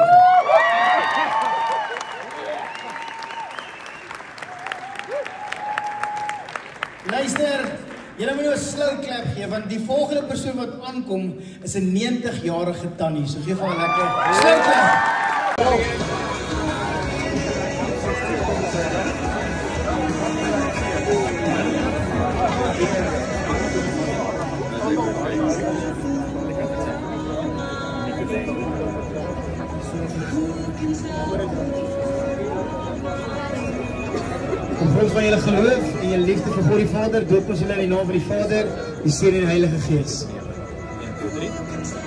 jarige. Luister, julle moet nou 'n slow clap gee, want die volgende persoon wat aankom is 'n 90-jarige tannie. So gee vir haar lekker slow clap. Kom volgens van julle geloof en julle liefde vir God die Vader, doop ons julle in die naam van die Vader, die Seun en die Heilige Gees. 1, 2, 3.